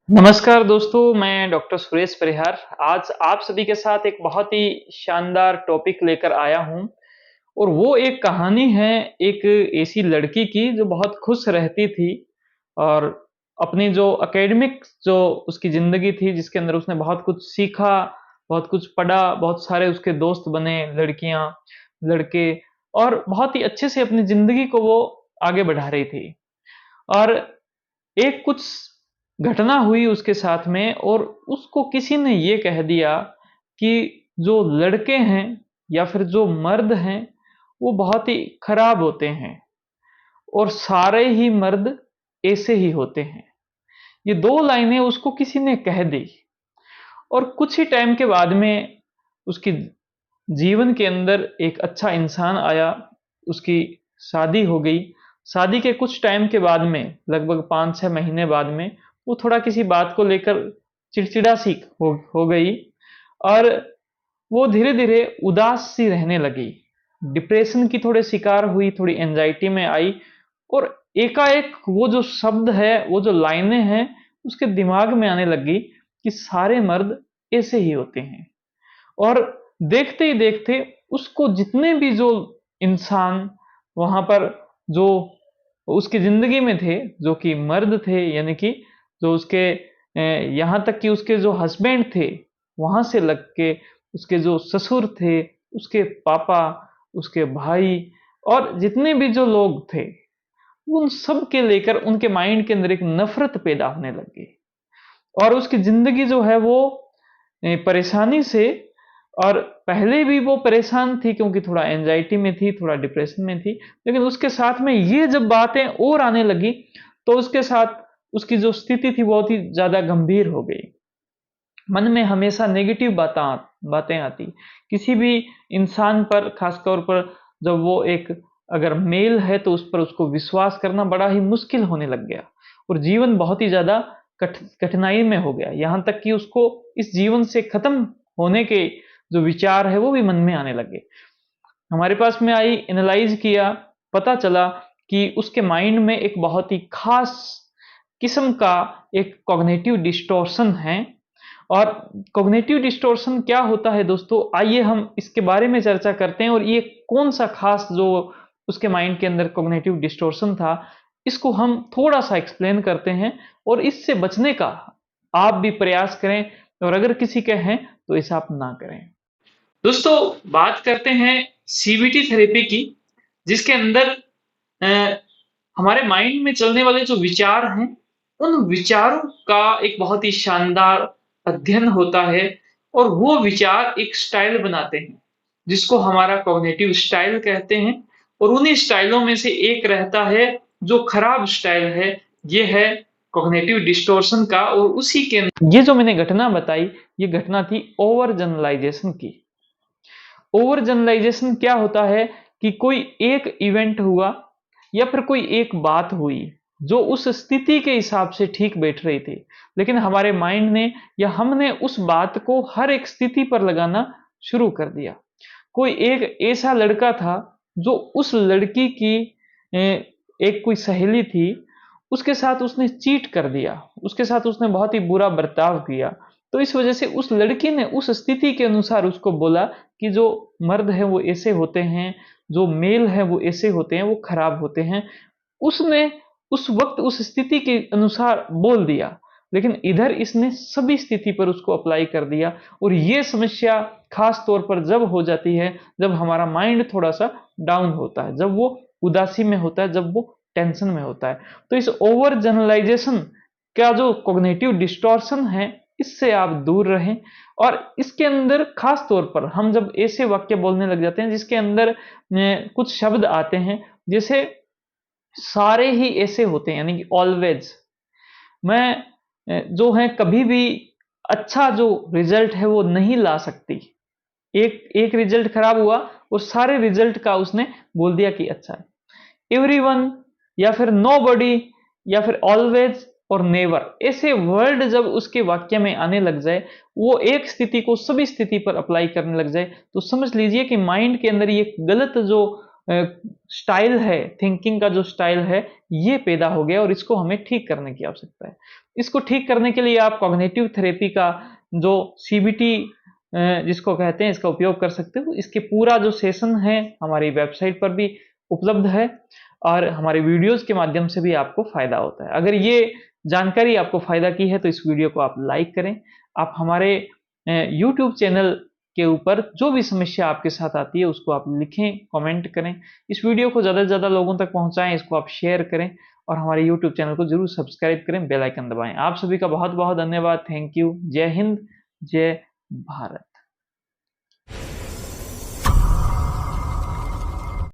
नमस्कार दोस्तों, मैं डॉक्टर सुरेश परिहार। आज आप सभी के साथ एक बहुत ही शानदार टॉपिक लेकर आया हूँ और वो एक कहानी है एक ऐसी लड़की की जो बहुत खुश रहती थी और अपनी जो एकेडमिक जो उसकी ज़िंदगी थी जिसके अंदर उसने बहुत कुछ सीखा, बहुत कुछ पढ़ा, बहुत सारे उसके दोस्त बने, लड़कियाँ, लड़के और बहुत ही अच्छे से अपनी ज़िंदगी को वो आगे बढ़ा रही थी। और एक कुछ घटना हुई उसके साथ में और उसको किसी ने ये कह दिया कि जो लड़के हैं या फिर जो मर्द हैं वो बहुत ही खराब होते हैं और सारे ही मर्द ऐसे ही होते हैं। ये दो लाइनें उसको किसी ने कह दी और कुछ ही टाइम के बाद में उसकी जीवन के अंदर एक अच्छा इंसान आया, उसकी शादी हो गई। शादी के कुछ टाइम के बाद में लगभग 5-6 महीने बाद में वो थोड़ा किसी बात को लेकर चिड़चिड़ा सी हो गई और वो धीरे-धीरे उदास सी रहने लगी। डिप्रेशन की थोड़े शिकार हुई, थोड़ी एंजाइटी में आई और एकाएक वो जो शब्द है, वो जो लाइनें हैं, उसके दिमाग में आने लगी कि सारे मर्द ऐसे ही होते हैं। और देखते ही देखते उसको जितने भी जो इंसान वहां पर जो उसकी जिंदगी में थे, जो कि मर्द थे, यानी कि जो उसके यहाँ तक कि उसके जो हस्बैंड थे, वहां से लग के उसके जो ससुर थे, उसके पापा, उसके भाई और जितने भी जो लोग थे, उन सब के लेकर उनके माइंड के अंदर एक नफरत पैदा होने लग गई और उसकी जिंदगी जो है वो परेशानी से और पहले भी वो परेशान थी क्योंकि थोड़ा एंजाइटी में थी, थोड़ा डिप्रेशन में थी, लेकिन उसके साथ में ये जब बातें और आने लगी, तो उसके साथ उसकी जो स्थिति थी बहुत ही ज़्यादा गंभीर हो गई। मन में हमेशा नेगेटिव बातें आती, किसी भी इंसान पर खास तौर पर जब वो एक अगर मेल है तो उस पर उसको विश्वास करना बड़ा ही मुश्किल होने लग गया और जीवन बहुत ही ज़्यादा कठिनाई में हो गया। यहाँ तक कि उसको इस जीवन से खत्म होने के जो विचार है वो भी मन में आने लगे। हमारे पास में आई, एनालाइज किया, पता चला कि उसके माइंड में एक बहुत ही खास किस्म का एक कॉग्निटिव डिस्टॉर्शन है। और कॉग्निटिव डिस्टॉर्शन क्या होता है दोस्तों, आइए हम इसके बारे में चर्चा करते हैं और ये कौन सा खास जो उसके माइंड के अंदर कॉग्निटिव डिस्टॉर्शन था, इसको हम थोड़ा सा एक्सप्लेन करते हैं और इससे बचने का आप भी प्रयास करें और अगर किसी के हैं तो ऐसा आप ना करें। दोस्तों, बात करते हैं सीबीटी थेरेपी की, जिसके अंदर अ, हमारे माइंड में चलने वाले जो विचार हैं, उन विचारों का एक बहुत ही शानदार अध्ययन होता है और वो विचार एक स्टाइल बनाते हैं, जिसको हमारा कॉग्निटिव स्टाइल कहते हैं। और उन्हीं स्टाइलों में से एक रहता है जो खराब स्टाइल है, ये है कॉग्निटिव डिस्टॉर्शन का। और उसी के ये जो मैंने घटना बताई, ये घटना थी ओवर जनरलाइजेशन की। ओवर जनरलाइजेशन क्या होता है कि कोई एक इवेंट हुआ या फिर कोई एक बात हुई जो उस स्थिति के हिसाब से ठीक बैठ रही थी, लेकिन हमारे माइंड ने या हमने उस बात को हर एक स्थिति पर लगाना शुरू कर दिया। कोई एक ऐसा लड़का था जो उस लड़की की एक कोई सहेली थी, उसके साथ उसने चीट कर दिया, उसके साथ उसने बहुत ही बुरा बर्ताव किया। तो इस वजह से उस लड़की ने उस स्थिति के अनुसार उसको बोला कि जो मर्द हैं वो ऐसे होते हैं, जो मेल है वो ऐसे होते हैं, वो खराब होते हैं। उसने उस वक्त उस स्थिति के अनुसार बोल दिया, लेकिन इधर इसने सभी स्थिति पर उसको अप्लाई कर दिया। और ये समस्या खास तौर पर जब हो जाती है जब हमारा माइंड थोड़ा सा डाउन होता है, जब वो उदासी में होता है, जब वो टेंशन में होता है। तो इस ओवर जनरलाइजेशन का जो कॉग्निटिव डिस्टॉर्शन है, इससे आप दूर रहें। और इसके अंदर खास तौर पर हम जब ऐसे वाक्य बोलने लग जाते हैं जिसके अंदर कुछ शब्द आते हैं, जैसे सारे ही ऐसे होते हैं, यानी कि ऑलवेज, मैं जो है कभी भी अच्छा जो रिजल्ट है वो नहीं ला सकती। एक एक रिजल्ट खराब हुआ और सारे रिजल्ट का उसने बोल दिया कि अच्छा है। एवरीवन या फिर नोबडी या फिर ऑलवेज और नेवर, ऐसे वर्ड जब उसके वाक्य में आने लग जाए, वो एक स्थिति को सभी स्थिति पर अप्लाई करने लग जाए, तो समझ लीजिए कि माइंड के अंदर ये गलत जो स्टाइल है, थिंकिंग का जो स्टाइल है, ये पैदा हो गया और इसको हमें ठीक करने की आवश्यकता है। इसको ठीक करने के लिए आप कॉग्निटिव थेरेपी का जो सीबीटी जिसको कहते हैं, इसका उपयोग कर सकते हो। इसके पूरा जो सेशन है हमारी वेबसाइट पर भी उपलब्ध है और हमारे वीडियोज़ के माध्यम से भी आपको फ़ायदा होता है। अगर ये जानकारी आपको फ़ायदा की है तो इस वीडियो को आप लाइक करें। आप हमारे यूट्यूब चैनल के ऊपर जो भी समस्या आपके साथ आती है उसको आप लिखें, कमेंट करें। इस वीडियो को ज़्यादा से ज़्यादा लोगों तक पहुँचाएँ, इसको आप शेयर करें और हमारे यूट्यूब चैनल को ज़रूर सब्सक्राइब करें, बेल आइकन दबाएँ। आप सभी का बहुत-बहुत धन्यवाद। Thank you. जय हिंद, जय भारत।